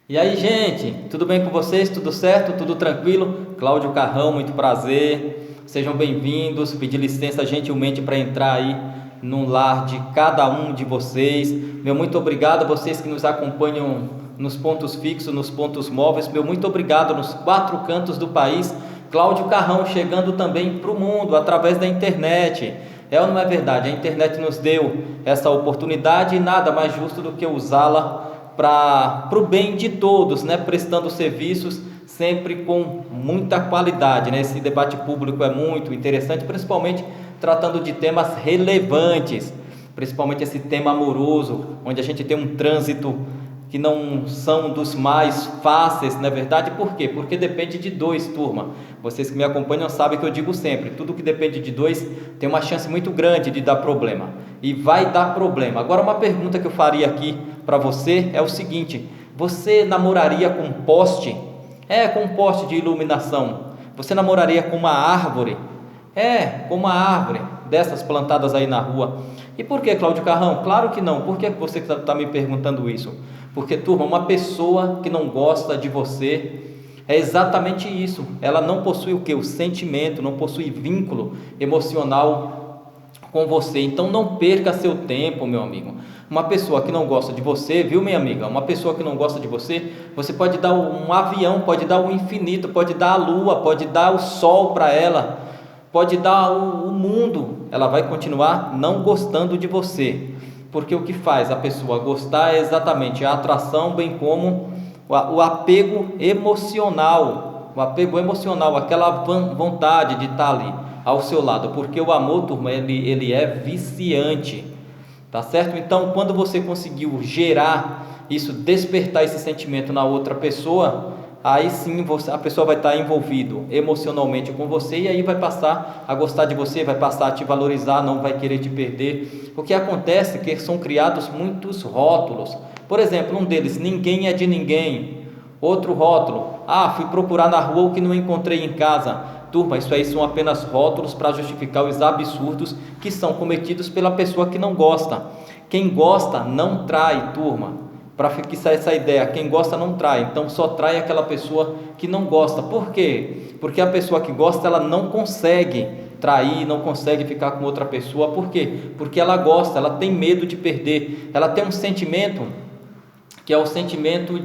E aí, gente, tudo bem com vocês? Tudo certo? Tudo tranquilo? Cláudio Carrão, muito prazer. Sejam bem-vindos. Pedir licença gentilmente para entrar aí no lar de cada um de vocês. Meu muito obrigado a vocês que nos acompanham nos pontos fixos, nos pontos móveis. Meu muito obrigado nos quatro cantos do país. Cláudio Carrão chegando também para o mundo através da internet. É ou não é verdade? A internet nos deu essa oportunidade e nada mais justo do que usá-la para o bem de todos, né? Prestando serviços sempre com muita qualidade, né? Esse debate público é muito interessante, principalmente tratando de temas relevantes, principalmente esse tema amoroso, onde a gente tem um trânsito que não são dos mais fáceis, não é verdade? Por quê? Porque depende de dois, turma. Vocês que me acompanham sabem que eu digo sempre, tudo que depende de dois tem uma chance muito grande de dar problema. E vai dar problema. Agora, uma pergunta que eu faria aqui para você é o seguinte: você namoraria com um poste? Com um poste de iluminação. Você namoraria com uma árvore? Com uma árvore dessas plantadas aí na rua. E por que, Cláudio Carrão? Claro que não. Por que você está me perguntando isso? Porque, turma, uma pessoa que não gosta de você é exatamente isso. Ela não possui o que? O sentimento, não possui vínculo emocional com você. Então não perca seu tempo, meu amigo. Uma pessoa que não gosta de você, viu, minha amiga? Uma pessoa que não gosta de você, você pode dar um avião, pode dar o infinito, pode dar a lua, pode dar o sol para ela, pode dar o mundo. Ela vai continuar não gostando de você. Porque o que faz a pessoa gostar é exatamente a atração, bem como o apego emocional. O apego emocional, aquela vontade de estar ali ao seu lado. Porque o amor, turma, ele é viciante. Tá certo? Então, quando você conseguiu gerar isso, despertar esse sentimento na outra pessoa, aí sim a pessoa vai estar envolvida emocionalmente com você e aí vai passar a gostar de você, vai passar a te valorizar, não vai querer te perder. O que acontece é que são criados muitos rótulos. Por exemplo, um deles: ninguém é de ninguém. Outro rótulo: fui procurar na rua o que não encontrei em casa. Turma, isso aí são apenas rótulos para justificar os absurdos que são cometidos pela pessoa que não gosta. Quem gosta não trai, turma. Para fixar essa ideia, quem gosta não trai. Então só trai aquela pessoa que não gosta. Por quê? Porque a pessoa que gosta, ela não consegue trair, não consegue ficar com outra pessoa. Por quê? Porque ela gosta, ela tem medo de perder. Ela tem um sentimento que é o sentimento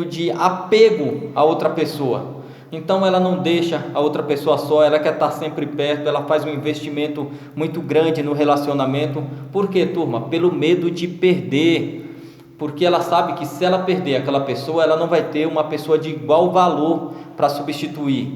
de apego a outra pessoa. Então ela não deixa a outra pessoa só, ela quer estar sempre perto, ela faz um investimento muito grande no relacionamento. Por quê, turma? Pelo medo de perder. Porque ela sabe que se ela perder aquela pessoa, ela não vai ter uma pessoa de igual valor para substituir.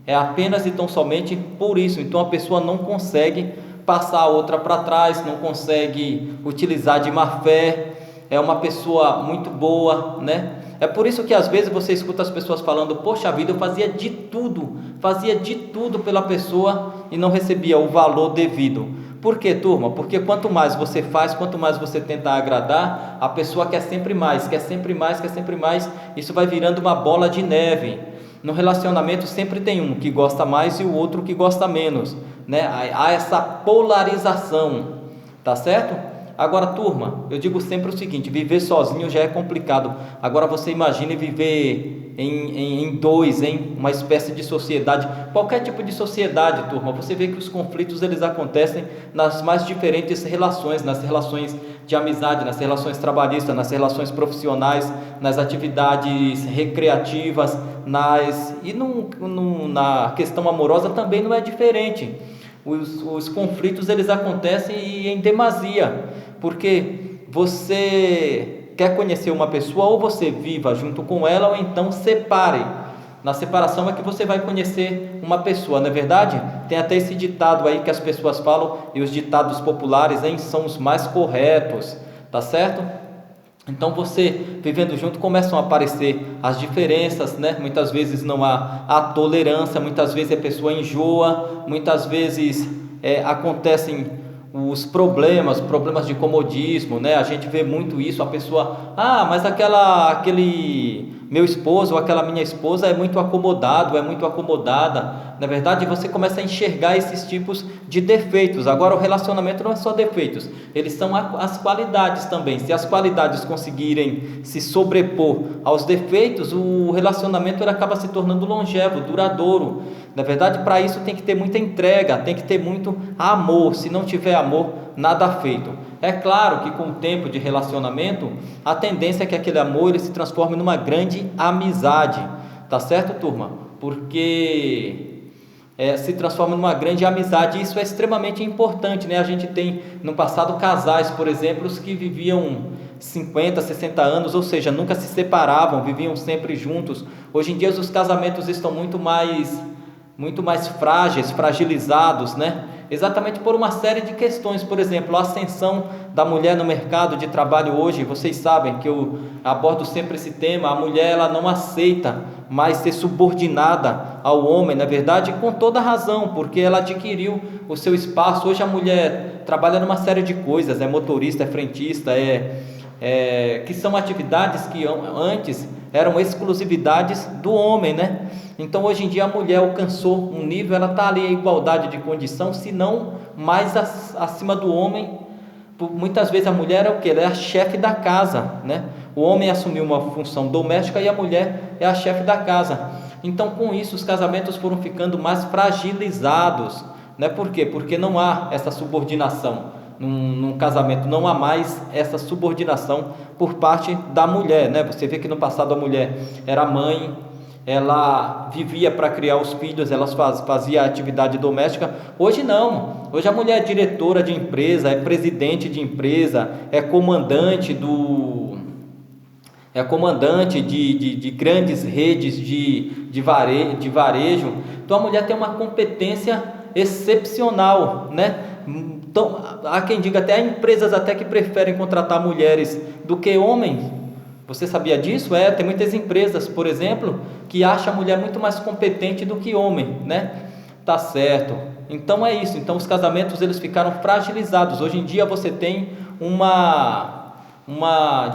É apenas e tão somente por isso. Então a pessoa não consegue passar a outra para trás, não consegue utilizar de má fé. É uma pessoa muito boa, né? É por isso que às vezes você escuta as pessoas falando: poxa vida, eu fazia de tudo pela pessoa e não recebia o valor devido. Por quê, turma? Porque quanto mais você faz, quanto mais você tenta agradar, a pessoa quer sempre mais, quer sempre mais, quer sempre mais. Isso vai virando uma bola de neve. No relacionamento sempre tem um que gosta mais e o outro que gosta menos, né? Há essa polarização, tá certo? Agora, turma, eu digo sempre o seguinte: viver sozinho já é complicado. Agora você imagine viver em dois, em uma espécie de sociedade. Qualquer tipo de sociedade, turma, você vê que os conflitos eles acontecem nas mais diferentes relações, nas relações de amizade, nas relações trabalhistas, nas relações profissionais, nas atividades recreativas, na questão amorosa também não é diferente. Os conflitos eles acontecem em demasia, porque você quer conhecer uma pessoa, ou você viva junto com ela, ou então separe. Na separação é que você vai conhecer uma pessoa, não é verdade? Tem até esse ditado aí que as pessoas falam, e os ditados populares são os mais corretos, tá certo? Então você vivendo junto começam a aparecer as diferenças, né? Muitas vezes não há a tolerância, muitas vezes a pessoa enjoa, muitas vezes acontecem os problemas de comodismo, né? A gente vê muito isso, a pessoa, mas aquele meu esposo ou aquela minha esposa é muito acomodado, é muito acomodada. Na verdade, você começa a enxergar esses tipos de defeitos. Agora, o relacionamento não é só defeitos, eles são as qualidades também. Se as qualidades conseguirem se sobrepor aos defeitos, o relacionamento ele acaba se tornando longevo, duradouro. Na verdade, para isso tem que ter muita entrega, tem que ter muito amor. Se não tiver amor, nada feito. É claro que com o tempo de relacionamento, a tendência é que aquele amor ele se transforme numa grande amizade, tá certo, turma? Porque se transforma numa grande amizade, e isso é extremamente importante, né? A gente tem no passado casais, por exemplo, os que viviam 50, 60 anos, ou seja, nunca se separavam, viviam sempre juntos. Hoje em dia os casamentos estão muito mais frágeis, fragilizados, né? Exatamente por uma série de questões. Por exemplo, a ascensão da mulher no mercado de trabalho hoje. Vocês sabem que eu abordo sempre esse tema. A mulher ela não aceita mais ser subordinada ao homem, na verdade, com toda razão, porque ela adquiriu o seu espaço. Hoje a mulher trabalha numa série de coisas, é motorista, é frentista, que são atividades que antes eram exclusividades do homem, né? Então hoje em dia a mulher alcançou um nível, ela está ali em igualdade de condição, se não mais acima do homem. Muitas vezes a mulher é o que? Ela é a chefe da casa, né? O homem assumiu uma função doméstica e a mulher é a chefe da casa. Então com isso os casamentos foram ficando mais fragilizados, né? Por quê? Porque não há essa subordinação. Num casamento não há mais essa subordinação por parte da mulher, né? Você vê que no passado a mulher era mãe, ela vivia para criar os filhos, ela fazia atividade doméstica. Hoje não, hoje a mulher é diretora de empresa, é presidente de empresa, é comandante de grandes redes de varejo. Então a mulher tem uma competência excepcional, né? Então, há quem diga até empresas até que preferem contratar mulheres do que homens. Você sabia disso? Tem muitas empresas, por exemplo, que acham a mulher muito mais competente do que homem, né? Tá certo. Então é isso. Então os casamentos eles ficaram fragilizados. Hoje em dia você tem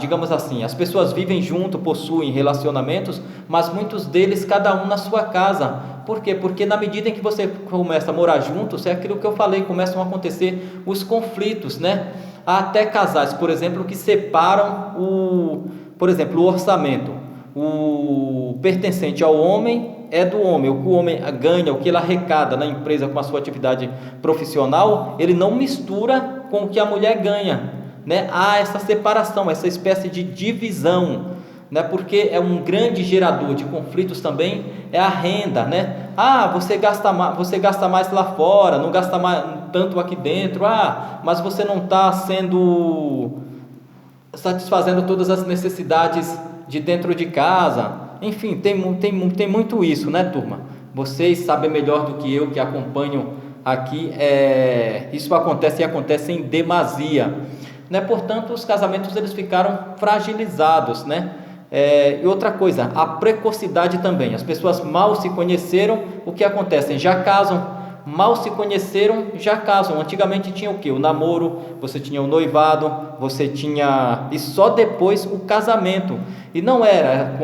digamos assim, as pessoas vivem junto, possuem relacionamentos, mas muitos deles cada um na sua casa. Por quê? Porque na medida em que você começa a morar juntos, é aquilo que eu falei, começam a acontecer os conflitos, né? Há até casais, por exemplo, que separam por exemplo, o orçamento. O pertencente ao homem é do homem, o que o homem ganha, o que ele arrecada na empresa com a sua atividade profissional, ele não mistura com o que a mulher ganha, né? Há essa separação, essa espécie de divisão, né? Porque é um grande gerador de conflitos também é a renda, né? Você gasta mais lá fora, não gasta mais tanto aqui dentro. Mas você não está satisfazendo todas as necessidades de dentro de casa. Enfim, tem muito isso, né, turma? Vocês sabem melhor do que eu que acompanham aqui. Isso acontece e acontece em demasia, né? Portanto, os casamentos eles ficaram fragilizados, né? E outra coisa, a precocidade também. As pessoas mal se conheceram, o que acontece? Já casam. Mal se conheceram, já casam. Antigamente tinha o que? O namoro, você tinha o noivado, você tinha... E só depois o casamento. E não era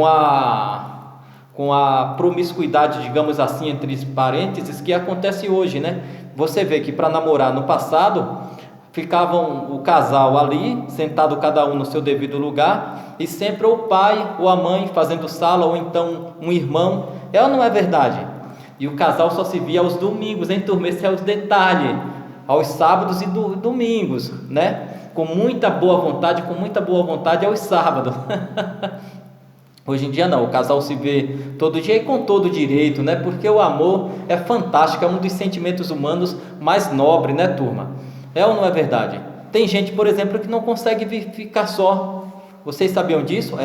com a promiscuidade, digamos assim, entre parênteses, que acontece hoje, né? Você vê que para namorar no passado, ficavam o casal ali, sentado cada um no seu devido lugar, e sempre o pai ou a mãe fazendo sala, ou então um irmão. É ou não é verdade? E o casal só se via aos domingos, hein, turma? Esse é os detalhes, aos sábados e domingos, né? Com muita boa vontade aos sábados. Hoje em dia não, o casal se vê todo dia e com todo direito, né? Porque o amor é fantástico, é um dos sentimentos humanos mais nobres, né, turma? É ou não é verdade? Tem gente, por exemplo, que não consegue ficar só. Vocês sabiam disso?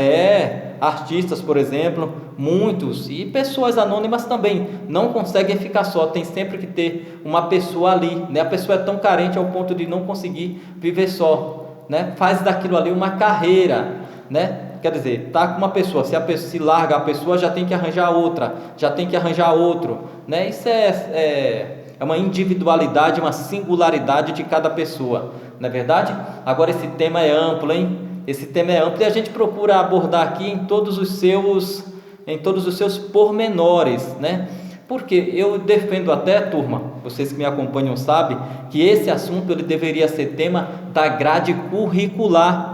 Artistas, por exemplo, muitos, e pessoas anônimas também, não conseguem ficar só, tem sempre que ter uma pessoa ali, né? A pessoa é tão carente ao ponto de não conseguir viver só, né? Faz daquilo ali uma carreira, né? Quer dizer, tá com uma pessoa, se larga a pessoa, já tem que arranjar outra, já tem que arranjar outro, né? Isso é uma individualidade, uma singularidade de cada pessoa, não é verdade? Agora esse tema é amplo, hein? Esse tema é amplo e a gente procura abordar aqui em todos os seus pormenores, né? Porque eu defendo até, turma, vocês que me acompanham sabem, que esse assunto ele deveria ser tema da grade curricular,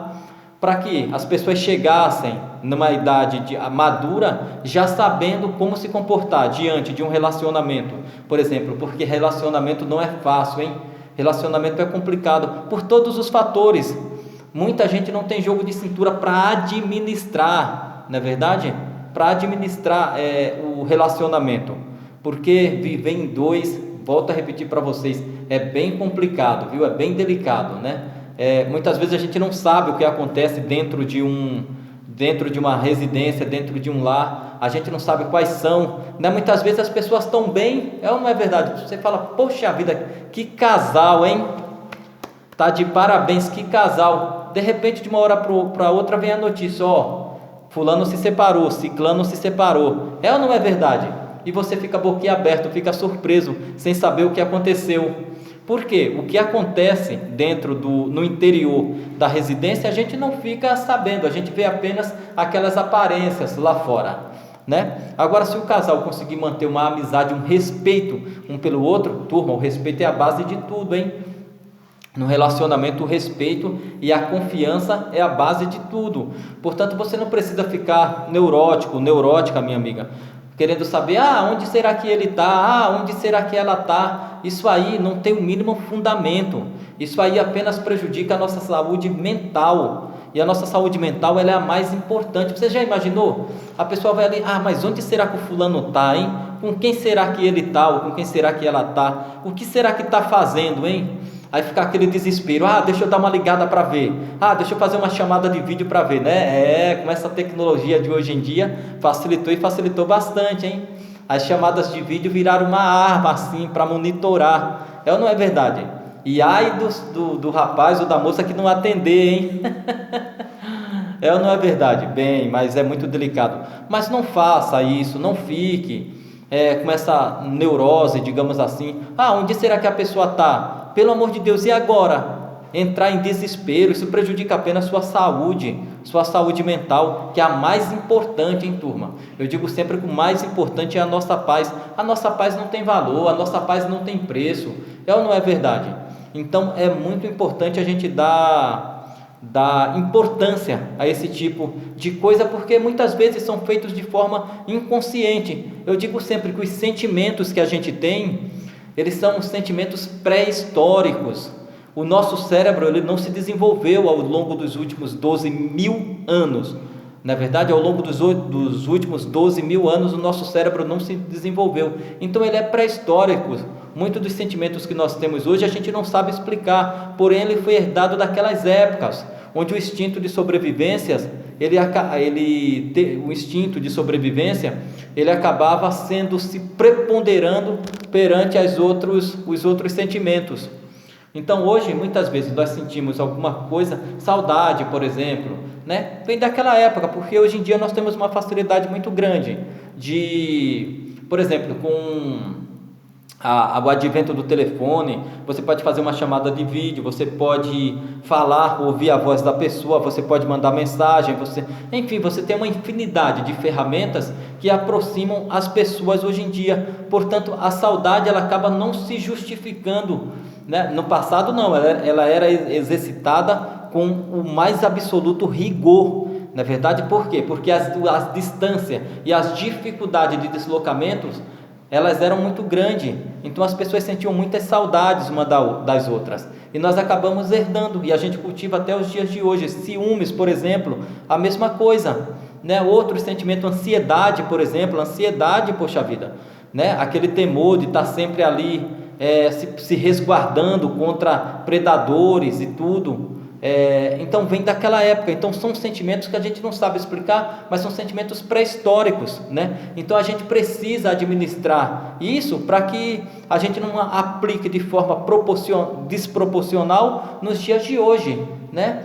para que as pessoas chegassem numa idade madura já sabendo como se comportar diante de um relacionamento, por exemplo, porque relacionamento não é fácil, hein? Relacionamento é complicado por todos os fatores. Muita gente não tem jogo de cintura para administrar, não é verdade? Para administrar o relacionamento, porque viver em dois, volto a repetir para vocês, é bem complicado, viu? É bem delicado, né? Muitas vezes a gente não sabe o que acontece dentro de uma residência, dentro de um lar, a gente não sabe quais são, né? Muitas vezes as pessoas estão bem, ou não é verdade? Você fala, poxa vida, que casal, hein? Tá de parabéns, que casal. De repente, de uma hora para outra, vem a notícia, ó, fulano se separou, ciclano se separou. É ou não é verdade? E você fica boquiaberto, fica surpreso, sem saber o que aconteceu. Por quê? O que acontece no interior da residência, a gente não fica sabendo, a gente vê apenas aquelas aparências lá fora, né? Agora, se o casal conseguir manter uma amizade, um respeito um pelo outro, turma, o respeito é a base de tudo, hein? No relacionamento, o respeito e a confiança é a base de tudo. Portanto, você não precisa ficar neurótico, neurótica, minha amiga, querendo saber, onde será que ele está, onde será que ela está. Isso aí não tem o mínimo fundamento, isso aí apenas prejudica a nossa saúde mental, e a nossa saúde mental ela é a mais importante. Você já imaginou? A pessoa vai ali, mas onde será que o fulano está, hein? Com quem será que ele está, ou com quem será que ela está? O que será que está fazendo, hein? Aí fica aquele desespero, deixa eu dar uma ligada para ver, deixa eu fazer uma chamada de vídeo para ver, né? Com essa tecnologia de hoje em dia, facilitou bastante, hein? As chamadas de vídeo viraram uma arma assim para monitorar, ou não é verdade? E ai do rapaz ou da moça que não atender, hein? É ou não é verdade? Bem, mas é muito delicado. Mas não faça isso, não fique com essa neurose, digamos assim. Onde será que a pessoa está? Pelo amor de Deus, e agora? Entrar em desespero, isso prejudica apenas sua saúde mental, que é a mais importante, hein, turma? Eu digo sempre que o mais importante é a nossa paz. A nossa paz não tem valor, a nossa paz não tem preço, é ou não é verdade? Então é muito importante a gente dar importância a esse tipo de coisa, porque muitas vezes são feitos de forma inconsciente. Eu digo sempre que os sentimentos que a gente tem, eles são sentimentos pré-históricos. O nosso cérebro ele não se desenvolveu ao longo dos últimos 12 mil anos. Na verdade, ao longo dos últimos 12 mil anos, o nosso cérebro não se desenvolveu. Então, ele é pré-histórico. Muitos dos sentimentos que nós temos hoje, a gente não sabe explicar. Porém, ele foi herdado daquelas épocas, onde o instinto de sobrevivência, ele acabava se preponderando perante os outros sentimentos. Então hoje muitas vezes nós sentimos alguma coisa, saudade, por exemplo, né? Vem daquela época, porque hoje em dia nós temos uma facilidade muito grande por exemplo, com o advento do telefone, você pode fazer uma chamada de vídeo, você pode falar, ouvir a voz da pessoa, você pode mandar mensagem, enfim, você tem uma infinidade de ferramentas que aproximam as pessoas hoje em dia. Portanto, a saudade ela acaba não se justificando, né? No passado não, ela era exercitada com o mais absoluto rigor. Na verdade, por quê? Porque as distâncias e as dificuldades de deslocamentos elas eram muito grandes, então as pessoas sentiam muitas saudades uma das outras, e nós acabamos herdando, e a gente cultiva até os dias de hoje. Ciúmes, por exemplo, a mesma coisa, né? Outro sentimento, ansiedade, por exemplo, poxa vida, né? Aquele temor de estar sempre ali se resguardando contra predadores e tudo. Então vem daquela época. Então são sentimentos que a gente não sabe explicar, mas são sentimentos pré-históricos, né? Então a gente precisa administrar isso para que a gente não aplique de forma desproporcional nos dias de hoje, né?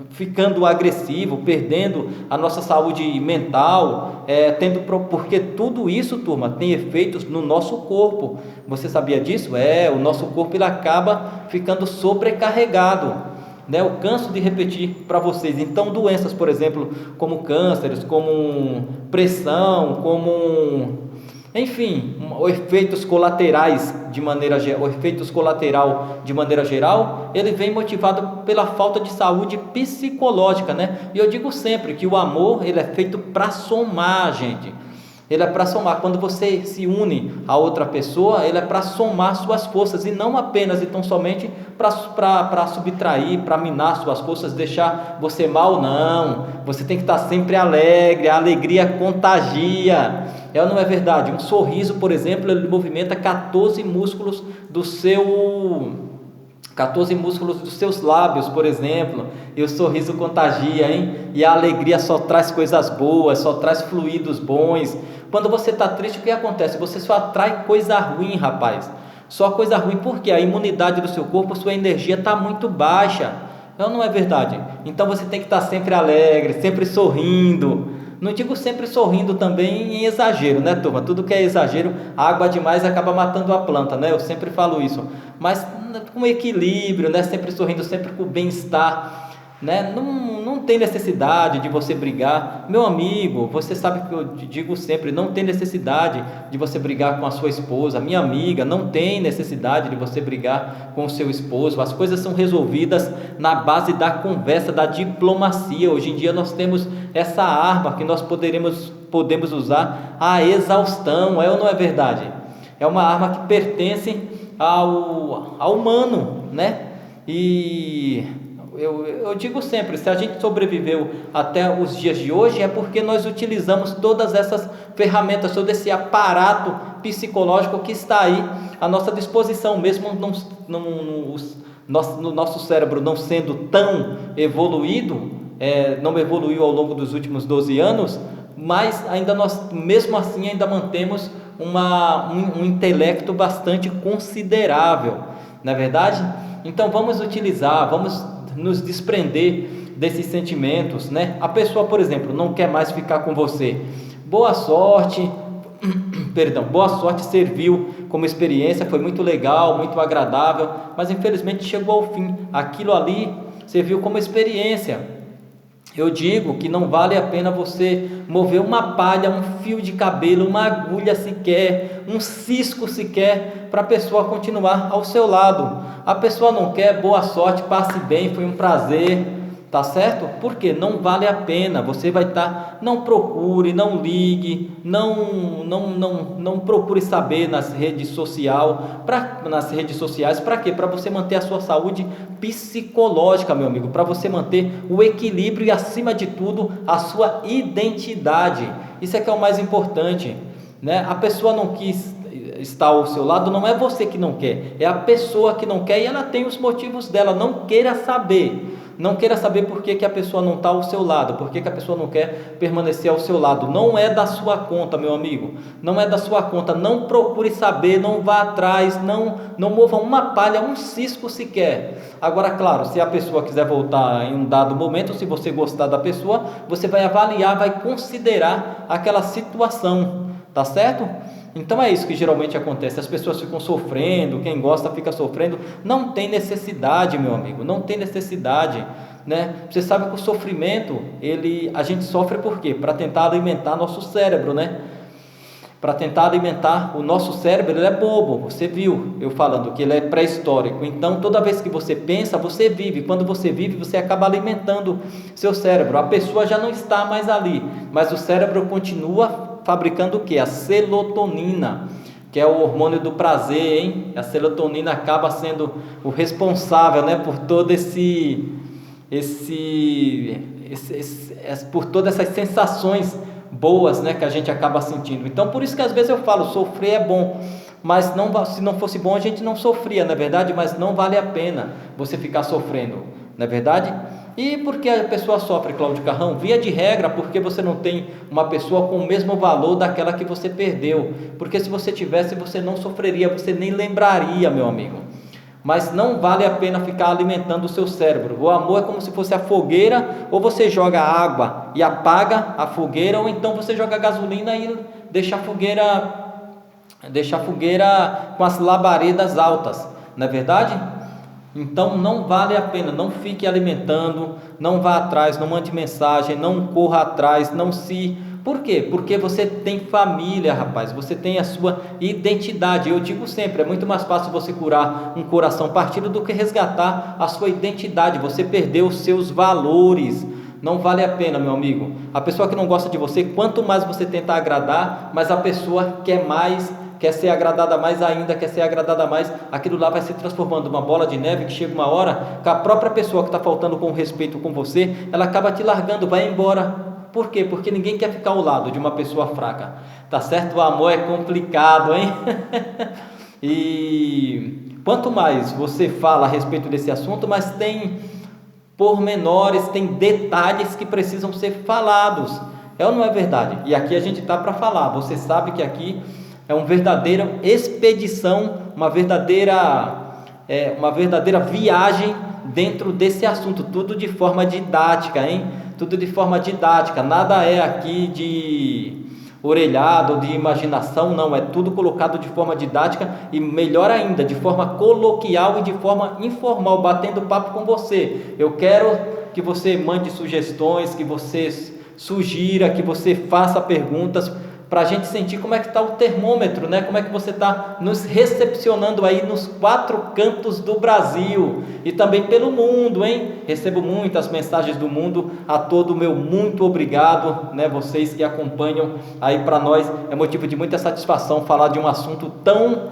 Ficando agressivo, perdendo a nossa saúde mental, porque tudo isso, turma, tem efeitos no nosso corpo. Você sabia disso? O nosso corpo ele acaba ficando sobrecarregado, né? Eu canso de repetir para vocês. Então, doenças, por exemplo, como cânceres, como pressão, como, enfim, efeitos colaterais de maneira geral, efeitos colateral de maneira geral, ele vem motivado pela falta de saúde psicológica, né? E eu digo sempre que o amor, ele é feito para somar, gente. Ele é para somar. Quando você se une a outra pessoa, ele é para somar suas forças e não apenas e tão somente para subtrair, para minar suas forças, deixar você mal, não. Você tem que estar sempre alegre, a alegria contagia. É ou não é verdade? Um sorriso, por exemplo, ele movimenta 14 músculos dos seus lábios, por exemplo, e o sorriso contagia, hein? E a alegria só traz coisas boas, só traz fluidos bons. Quando você está triste, o que acontece? Você só atrai coisa ruim, rapaz. Só coisa ruim, porque a imunidade do seu corpo, sua energia está muito baixa. Não é verdade? Então você tem que estar sempre alegre, sempre sorrindo. Não digo sempre sorrindo também em exagero, né, turma? Tudo que é exagero, água demais acaba matando a planta, né? Eu sempre falo isso. Mas com equilíbrio, né? Sempre sorrindo, sempre com bem-estar, né? Não tem necessidade de você brigar. Meu amigo, você sabe que eu digo sempre, não tem necessidade de você brigar com a sua esposa. Minha amiga, não tem necessidade de você brigar com o seu esposo. As coisas são resolvidas na base da conversa, da diplomacia. Hoje em dia nós temos essa arma que nós podemos usar à exaustão, é ou não é verdade? É uma arma que pertence ao humano, né? E eu digo sempre, se a gente sobreviveu até os dias de hoje, é porque nós utilizamos todas essas ferramentas, todo esse aparato psicológico que está aí à nossa disposição, mesmo no nosso cérebro não sendo tão evoluído, não evoluiu ao longo dos últimos 12 anos, mas ainda nós, mesmo assim, ainda mantemos um intelecto bastante considerável, não é verdade? Então vamos utilizar, vamos nos desprender desses sentimentos, né? A pessoa, por exemplo, não quer mais ficar com você. Boa sorte, boa sorte, serviu como experiência, foi muito legal, muito agradável, mas infelizmente chegou ao fim. Aquilo ali serviu como experiência. Eu digo que não vale a pena você mover uma palha, um fio de cabelo, uma agulha sequer, um cisco sequer, para a pessoa continuar ao seu lado. A pessoa não quer, boa sorte, passe bem, foi um prazer, tá certo? Porque não vale a pena. Você vai estar, não procure, não ligue, não procure saber nas redes sociais, para quê? Para você manter a sua saúde psicológica, meu amigo, para você manter o equilíbrio e, acima de tudo, a sua identidade. Isso é que é o mais importante, né? A pessoa não quis estar ao seu lado, não é você que não quer, é a pessoa que não quer, e ela tem os motivos dela. Não queira saber por que a pessoa não está ao seu lado, por que a pessoa não quer permanecer ao seu lado. Não é da sua conta, meu amigo, não é da sua conta. Não procure saber, não vá atrás, não mova uma palha, um cisco sequer. Agora, claro, se a pessoa quiser voltar em um dado momento, se você gostar da pessoa, você vai avaliar, vai considerar aquela situação, tá certo? Então é isso que geralmente acontece, as pessoas ficam sofrendo, quem gosta fica sofrendo. Não tem necessidade, meu amigo, não tem necessidade, né? Você sabe que o sofrimento, a gente sofre por quê? Para tentar alimentar nosso cérebro, né? Para tentar alimentar o nosso cérebro. Ele é bobo, você viu eu falando que ele é pré-histórico. Então toda vez que você pensa, você vive. Quando você vive, você acaba alimentando seu cérebro. A pessoa já não está mais ali, mas o cérebro continua fabricando o que? A serotonina, que é o hormônio do prazer, hein? A serotonina acaba sendo o responsável, né, por todo por todas essas sensações boas, né, que a gente acaba sentindo. Então por isso que às vezes eu falo, sofrer é bom, mas se não fosse bom a gente não sofria, não é verdade? Mas não vale a pena você ficar sofrendo, não é verdade? E por que a pessoa sofre, Cláudio Carrão? Via de regra, porque você não tem uma pessoa com o mesmo valor daquela que você perdeu. Porque se você tivesse, você não sofreria, você nem lembraria, meu amigo. Mas não vale a pena ficar alimentando o seu cérebro. O amor é como se fosse a fogueira, ou você joga água e apaga a fogueira, ou então você joga gasolina e deixa a fogueira com as labaredas altas, não é verdade? Então não vale a pena, não fique alimentando, não vá atrás, não mande mensagem, não corra atrás, não se... Por quê? Porque você tem família, rapaz, você tem a sua identidade. Eu digo sempre, é muito mais fácil você curar um coração partido do que resgatar a sua identidade. Você perdeu os seus valores. Não vale a pena, meu amigo. A pessoa que não gosta de você, quanto mais você tenta agradar, mais a pessoa quer mais, quer ser agradada mais ainda, quer ser agradada mais. Aquilo lá vai se transformando numa bola de neve que chega uma hora que a própria pessoa que está faltando com respeito com você, ela acaba te largando, vai embora. Por quê? Porque ninguém quer ficar ao lado de uma pessoa fraca. Tá certo? O amor é complicado, hein? E quanto mais você fala a respeito desse assunto, mais tem pormenores, tem detalhes que precisam ser falados. É ou não é verdade? E aqui a gente está para falar. Você sabe que aqui é uma verdadeira expedição, uma verdadeira viagem dentro desse assunto, tudo de forma didática, hein? Tudo de forma didática, nada é aqui de orelhado ou de imaginação, não, é tudo colocado de forma didática e melhor ainda, de forma coloquial e de forma informal, batendo papo com você. Eu quero que você mande sugestões, que você sugira, que você faça perguntas, para a gente sentir como é que está o termômetro, né? Como é que você está nos recepcionando aí nos 4 cantos do Brasil e também pelo mundo, hein? Recebo muitas mensagens do mundo, a todo meu muito obrigado, né? Vocês que acompanham aí, para nós é motivo de muita satisfação falar de um assunto tão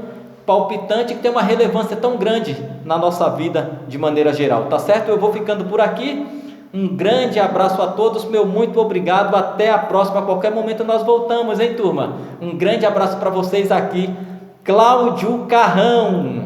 palpitante que tem uma relevância tão grande na nossa vida de maneira geral, tá certo? Eu vou ficando por aqui. Um grande abraço a todos, meu muito obrigado, até a próxima, a qualquer momento nós voltamos, hein, turma? Um grande abraço para vocês aqui, Cláudio Carrão.